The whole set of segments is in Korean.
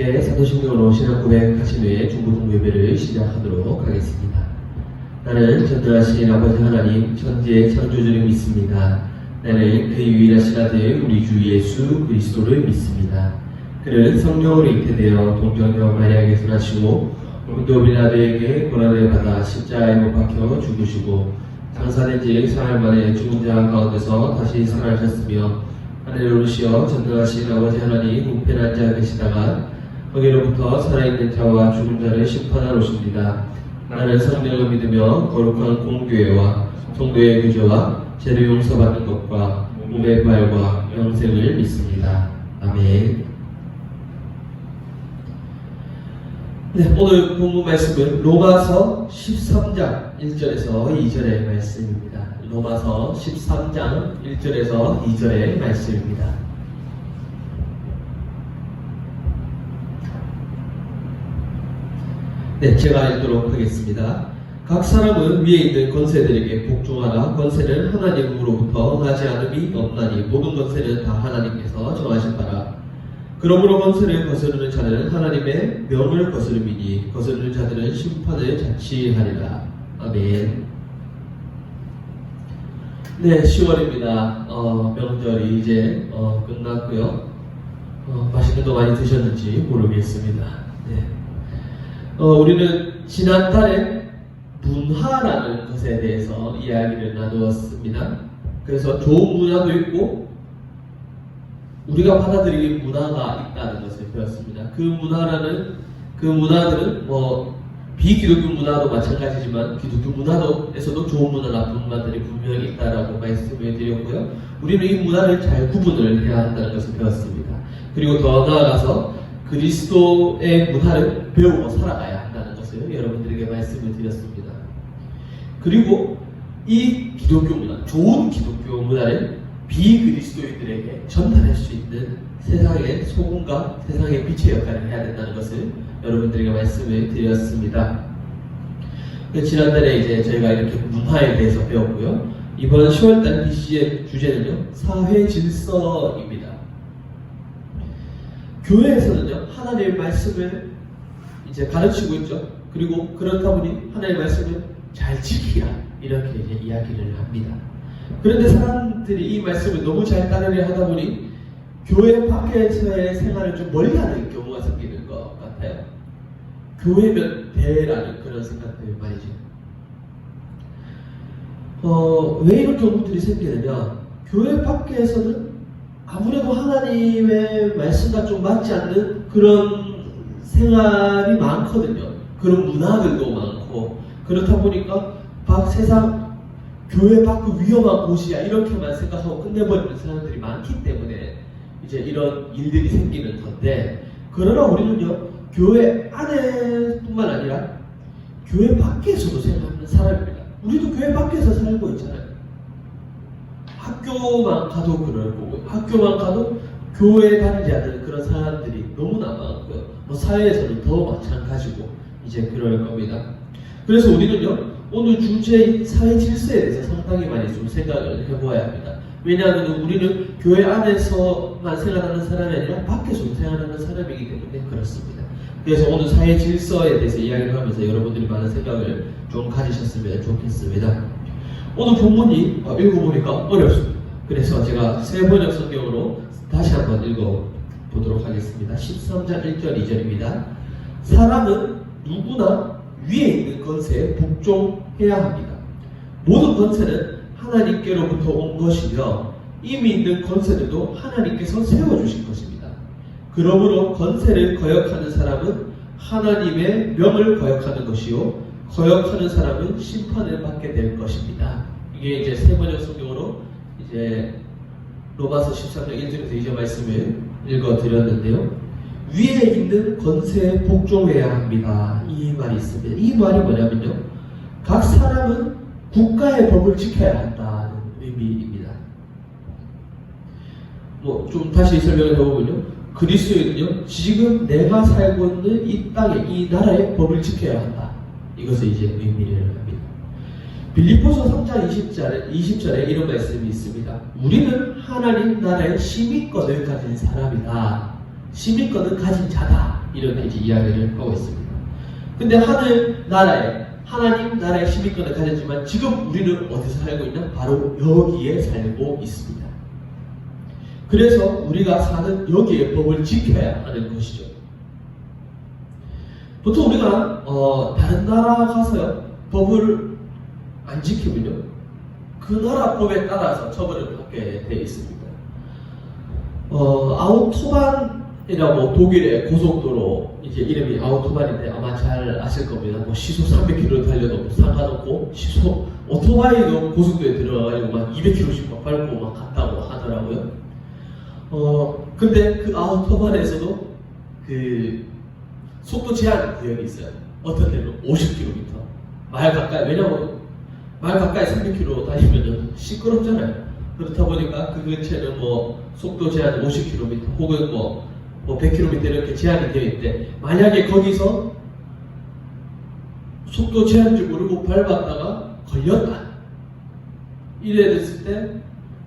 함께 사도신경으로 신앙 고백하신 후에 중보등 예배를 시작하도록 하겠습니다. 나는 전능하신 아버지 하나님 천지의 창조주를 믿습니다. 나는 그 유일하신 아들 우리 주 예수 그리스도를 믿습니다. 그는 성령으로 잉태되어 동정녀 마리아에게서 나시고 본도 빌라도에게 고난을 받아 십자가에 못 박혀 죽으시고 장사된 지 사흘 만에 죽은 자 가운데서 다시 살아나셨으며 하늘에 오르시어 전능하신 아버지 하나님 우편한 자 계시다가 거기로부터 살아있는 자와 죽은 자를 심판하러 오십니다. 나는 성령을 믿으며 거룩한 공교회와 성도의 교제와 죄를 용서받는 것과 몸의 부활과 영생을 믿습니다. 아멘. 네, 오늘 본문 말씀은 로마서 13장 1절에서 2절의 말씀입니다. 로마서 13장 1절에서 2절의 말씀입니다. 네, 제가 읽도록 하겠습니다. 각 사람은 위에 있는 권세들에게 복종하라. 권세는 하나님으로부터 나지 않음이 없나니 모든 권세는 다 하나님께서 정하신 바라. 그러므로 권세를 거스르는 자는 하나님의 명을 거스름이니 거스르는 자들은 심판을 자취하리라. 아멘. 네, 10월입니다. 명절이 이제 끝났고요. 맛있는 거 많이 드셨는지 모르겠습니다. 네. 우리는 지난달에 문화라는 것에 대해서 이야기를 나누었습니다. 그래서 좋은 문화도 있고 우리가 받아들이는 문화가 있다는 것을 배웠습니다. 그 문화들은 비기독교 문화도 마찬가지지만 기독교 문화에서도 좋은 문화, 나쁜 문화들이 분명히 있다라고 말씀을 드렸고요. 우리는 이 문화를 잘 구분을 해야 한다는 것을 배웠습니다. 그리고 더 나아가서 그리스도의 문화를 배우고 살아가야 한다는 것을 여러분들에게 말씀을 드렸습니다. 그리고 이 기독교 문화, 좋은 기독교 문화를 비그리스도인들에게 전달할 수 있는 세상의 소금과 세상의 빛의 역할을 해야 된다는 것을 여러분들에게 말씀을 드렸습니다. 지난달에 이제 저희가 이렇게 문화에 대해서 배웠고요. 이번 10월달 BC의 주제는요, 사회 질서입니다. 교회에서는요, 하나님의 말씀을 이제 가르치고 있죠. 그리고 그렇다 보니 하나님의 말씀을 잘 지키라, 이렇게 이제 이야기를 합니다. 그런데 사람들이 이 말씀을 너무 잘 따르려 하다 보니 교회 밖에서의 생활을 좀 멀리하는 경우가 생기는 것 같아요. 교회면 대라는 그런 생각들 말이죠. 왜 이런 경우들이 생기느냐? 교회 밖에서는 아무래도 하나님의 말씀과 좀 맞지 않는 그런 생활이 많거든요. 그런 문화들도 많고, 그렇다 보니까 세상 교회 밖은 위험한 곳이야 이렇게만 생각하고 끝내버리는 사람들이 많기 때문에 이제 이런 일들이 생기는 건데, 그러나 우리는요, 교회 안에뿐만 아니라 교회 밖에서도 생각하는 사람입니다. 우리도 교회 밖에서 살고 있잖아요. 학교만 가도 그럴 거고, 학교만 가도 교회에 다니지 않는 그런 사람들이 너무나 많고요. 사회에서는 더 마찬가지고 이제 그럴 겁니다. 그래서 우리는요, 오늘 주제인 사회 질서에 대해서 상당히 많이 좀 생각을 해보아야 합니다. 왜냐하면 우리는 교회 안에서만 생활하는 사람이 아니라 밖에서도 생활하는 사람이기 때문에 그렇습니다. 그래서 오늘 사회 질서에 대해서 이야기를 하면서 여러분들이 많은 생각을 좀 가지셨으면 좋겠습니다. 오늘 본문이 읽어보니까 어렵습니다. 그래서 제가 세 번역 성경으로 다시 한번 읽어보도록 하겠습니다. 13장 1절 2절입니다. 사람은 누구나 위에 있는 권세에 복종해야 합니다. 모든 권세는 하나님께로부터 온 것이며 이미 있는 권세들도 하나님께서 세워주신 것입니다. 그러므로 권세를 거역하는 사람은 하나님의 명을 거역하는 것이요 거역하는 사람은 심판을 받게 될 것입니다. 이게 이제 세 번역 성경으로 이제 로마서 13장 1절에서 2절 말씀을 읽어드렸는데요. 위에 있는 권세에 복종해야 합니다. 이 말이 있습니다. 이 말이 뭐냐면요, 각 사람은 국가의 법을 지켜야 한다는 의미입니다. 좀 다시 설명을 해보면요, 그리스도인은요, 지금 내가 살고 있는 이 땅에, 이 나라의 법을 지켜야 한다. 이것을 이제 의미를 합니다. 빌립보서 3장 20절에 이런 말씀이 있습니다. 우리는 하나님 나라의 시민권을 가진 사람이다. 시민권을 가진 자다. 이렇게 이제 이야기를 하고 있습니다. 근데 하늘 나라에 하나님 나라의 시민권을 가졌지만 지금 우리는 어디서 살고 있냐? 바로 여기에 살고 있습니다. 그래서 우리가 사는 여기에 법을 지켜야 하는 것이죠. 보통 우리가 다른 나라 가서요 법을 안 지키면요 그 나라 법에 따라서 처벌을 받게 되어 있습니다. 아우토반이라고 독일의 고속도로 이제 이름이 아우토반인데 아마 잘 아실 겁니다. 뭐 시속 300km 달려도 상관없고 시속 오토바이도 고속도로에 들어가가지고 막 200km씩 막 밟고 막 갔다고 하더라고요. 근데 그 아우토반에서도 그 속도 제한 구역이 있어요. 어떤 데는 50km 말 가까이, 왜냐면 말 가까이 300km 다니면 시끄럽잖아요. 그렇다 보니까 그 근처에는 뭐 속도 제한 50km 혹은 뭐 100km 이렇게 제한이 되어 있는데 만약에 거기서 속도 제한 줄 모르고 밟았다가 걸렸다 이래 됐을 때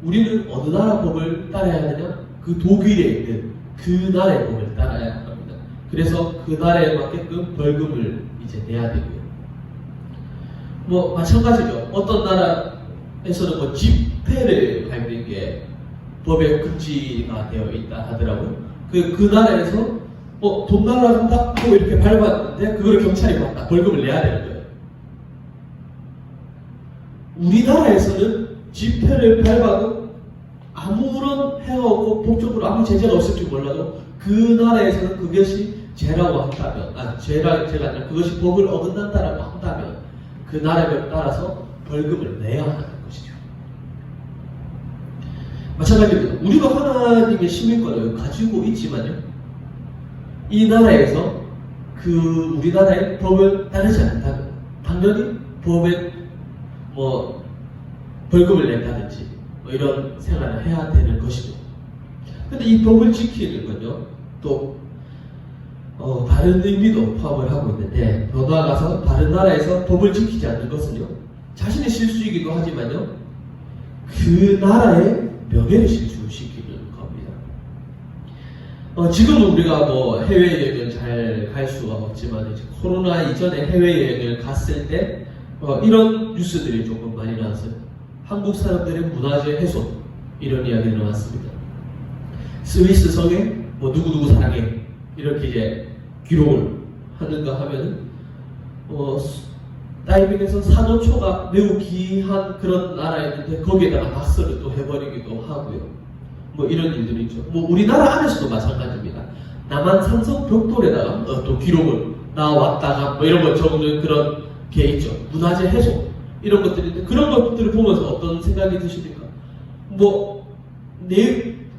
우리는 어느 나라 법을 따라야 하느냐? 그 독일에 있는 그 나라의 법을 따라야 합니다. 그래서 그 나라에 맞게끔 벌금을 이제 내야 되고요. 뭐 마찬가지죠. 어떤 나라에서는 뭐 집회를 밟는 게 법에 금지가 되어 있다 하더라고요. 그 나라에서 돈 날라간다고 이렇게 밟았는데 그걸 경찰이 봤다. 벌금을 내야 되는 거예요. 우리나라에서는 집회를 밟아도 아무런 해가 없고 법적으로 아무 제재가 없을지 몰라도 그 나라에서는 그것이 죄라고 한다면, 죄가 아니라 그것이 법을 어긋난다라고 한다면 그 나라에 따라서 벌금을 내야 하는 것이죠. 마찬가지입니다. 우리가 하나님의 시민권을 가지고 있지만요, 이 나라에서 그 우리나라의 법을 따르지 않는다면 당연히 법에 뭐 벌금을 낸다든지 뭐 이런 생활을 해야 되는 것이죠. 근데 이 법을 지키는 건요, 또 다른 의미도 포함을 하고 있는데, 더 나아가서 다른 나라에서 법을 지키지 않는 것은요, 자신의 실수이기도 하지만요, 그 나라의 명예를 실추시키는 겁니다. 지금은 우리가 뭐 해외여행을 잘 갈 수가 없지만 이제 코로나 이전에 해외여행을 갔을 때 이런 뉴스들이 조금 많이 나왔어요. 한국 사람들의 문화재 훼손, 이런 이야기가 나왔습니다. 스위스 성에 뭐 누구누구 사랑해 이렇게 이제 기록을 하는가 하면은 다이빙에서 산호초가 매우 귀한 그런 나라였는데 거기에다가 낙서를 또 해버리기도 하고요. 뭐 이런 일들이 있죠. 뭐 우리나라 안에서도 마찬가지입니다. 남한 산성 벽돌에다가 또 기록을 나왔다가 뭐 이런 거 적는 그런 게 있죠. 문화재 훼손 이런 것들인데, 그런 것들을 보면서 어떤 생각이 드십니까? 뭐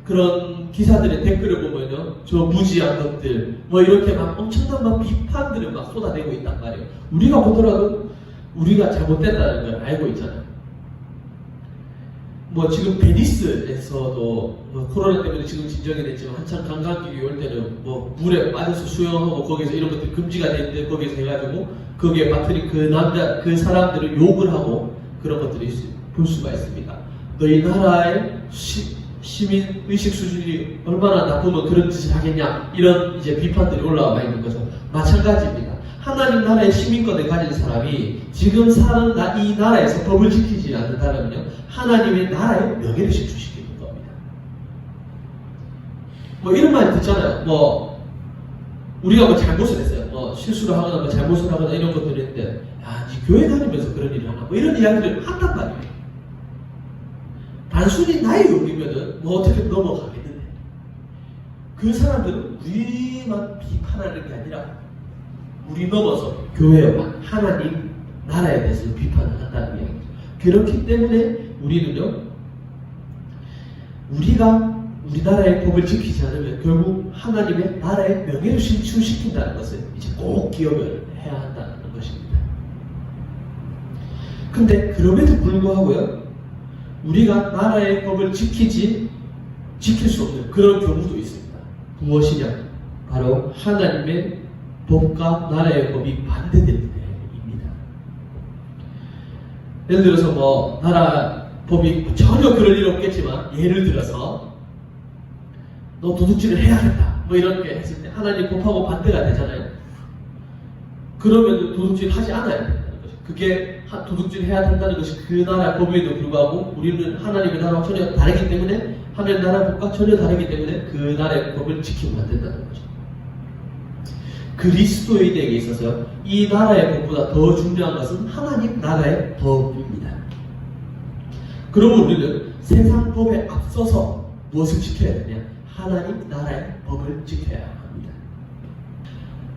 그런 기사들의 댓글을 보면요, 저 무지한 것들 뭐 이렇게 막 엄청난 막 비판들을 막 쏟아내고 있단 말이에요. 우리가 보더라도 우리가 잘못됐다는 걸 알고 있잖아요. 뭐 지금 베니스에서도 뭐 코로나 때문에 지금 진정이 됐지만 한참 관광객이 올 때는 뭐 물에 빠져서 수영하고 거기서 이런 것들이 금지가 돼 있는데 거기서 해가지고 거기에 빠뜨린 그 사람들을 욕을 하고 그런 것들이 볼 수가 있습니다. 너희 나라의 시민 의식 수준이 얼마나 나쁘면 그런 짓을 하겠냐, 이런 이제 비판들이 올라와 있는 거죠. 마찬가지입니다. 하나님 나라의 시민권을 가진 사람이 지금 사는 이 나라에서 법을 지키지 않는다면요, 하나님의 나라의 명예를 실추시키는 겁니다. 뭐 이런 말 듣잖아요. 뭐 우리가 뭐 잘못을 했어요. 뭐 실수를 하거나 뭐 잘못을 하거나 이런 것들을 했는데, 네 교회 다니면서 그런 일을 하나, 뭐 이런 이야기를 한단 말이에요. 단순히 나의 욕이면은 뭐 어떻게 넘어가겠는데, 그 사람들은 우리만 비판하는 게 아니라 우리 넘어서 교회와 하나님 나라에 대해서 비판을 한다는 이야기죠. 그렇기 때문에 우리는요, 우리가 우리나라의 법을 지키지 않으면 결국 하나님의 나라의 명예를 실추시킨다는 것을 이제 꼭 기억을 해야 한다는 것입니다. 근데 그럼에도 불구하고요, 우리가 나라의 법을 지킬 수 없는 그런 경우도 있습니다. 무엇이냐? 바로 하나님의 법과 나라의 법이 반대될 때입니다. 예를 들어서 뭐 나라 법이 전혀 그럴 일 없겠지만, 예를 들어서 너 도둑질을 해야겠다 뭐 이렇게 했을 때 하나님 법하고 반대가 되잖아요. 그러면 도둑질 하지 않아야 된다는 거죠. 그게 도둑질 해야 된다는 것이 그 나라 법에도 불구하고 우리는 하나님의 나라와 전혀 다르기 때문에 하나님 나라 법과 전혀 다르기 때문에 그 나라의 법을 지키면 안 된다는 거죠. 그리스도인에게 있어서 이 나라의 법보다 더 중요한 것은 하나님 나라의 법입니다. 그러면 우리는 세상 법에 앞서서 무엇을 지켜야 되냐? 하나님 나라의 법을 지켜야 합니다.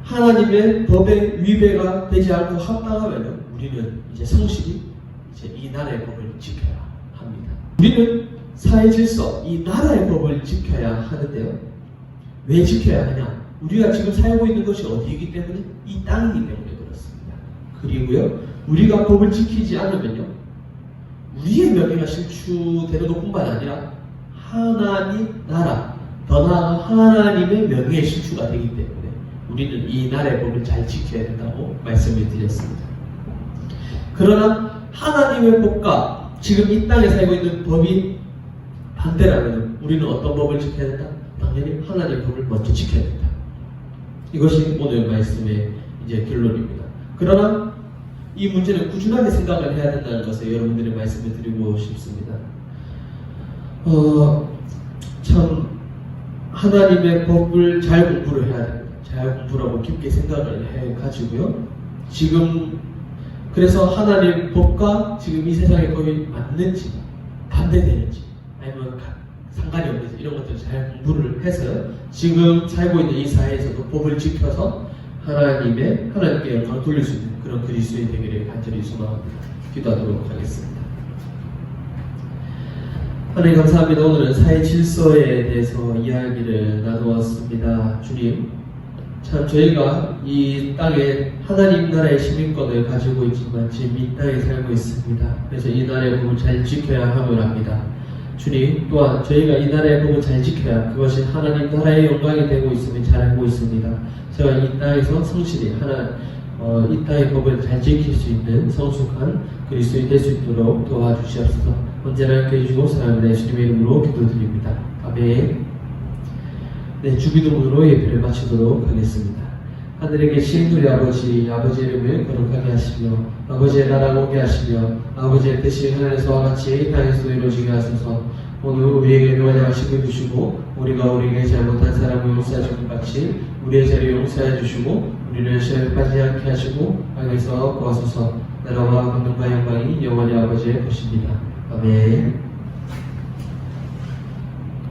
하나님의 법에 위배가 되지 않고 합당하면 우리는 이제 성실히 이제 이 나라의 법을 지켜야 합니다. 우리는 사회 질서, 이 나라의 법을 지켜야 하는데요. 왜 지켜야 하냐? 우리가 지금 살고 있는 것이 어디이기 때문에? 이 땅이기 때문에 그렇습니다. 그리고요, 우리가 법을 지키지 않으면요, 우리의 명예가 실추되는 것뿐만 아니라 하나님 나라, 더 나아가 하나님의 명예의 실추가 되기 때문에 우리는 이 나라의 법을 잘 지켜야 된다고 말씀을 드렸습니다. 그러나 하나님의 법과 지금 이 땅에 살고 있는 법이 반대라면 우리는 어떤 법을 지켜야 된다? 당연히 하나님의 법을 먼저 지켜야 된다. 이것이 오늘 말씀의 이제 결론입니다. 그러나 이 문제는 꾸준하게 생각을 해야 된다는 것을 여러분들의 말씀을 드리고 싶습니다. 참 하나님의 법을 잘 공부를 해야 됩니다. 잘 공부하고 깊게 생각을 해가지고요. 지금 그래서 하나님 법과 지금 이 세상의 법이 맞는지 반대되는지 아니면 상관이 없는지 이런 것들을 잘 공부를 해서 지금 살고 있는 이 사회에서도 법을 지켜서 하나님께 영광을 돌릴 수 있는 그런 그리스도인 되기를 간절히 소망합니다. 기도하도록 하겠습니다. 하나님 감사합니다. 오늘은 사회 질서에 대해서 이야기를 나누었습니다. 주님, 참 저희가 이 땅에 하나님 나라의 시민권을 가지고 있지만 지금 이 땅에 살고 있습니다. 그래서 이 나라의 법을 잘 지켜야 함을 합니다. 주님, 또한 저희가 이 나라의 법을 잘 지켜야 그것이 하나님 나라의 영광이 되고 있음을 잘 알고 있습니다. 제가 이 땅에서 성실히 이 땅의 법을 잘 지킬 수 있는 성숙한 그리스도인이 될 수 있도록 도와주시옵소서. 언제나 함께 해주시고 사랑하는 예수님의 이름으로 기도드립니다. 아멘. 네, 주기도문으로 예배를 마치도록 하겠습니다. 하늘에 계신 우리 아버지, 아버지의 이름을 거룩하게 하시며 아버지의 나라가 오게 하시며 아버지의 뜻이 하늘에서와 같이 이 땅에서도 이루어지게 하소서. 오늘 우리에게 필요한 양식을 주시고 우리가 우리에게 잘못한 사람을 용서해 준 것 같이 우리의 죄를 용서해 주시고 우리를 시험에 빠지지 않게 하시고 악에서 구하소서. 나라와 권능과 영광이 영원히 아버지의 것입니다. 아멘.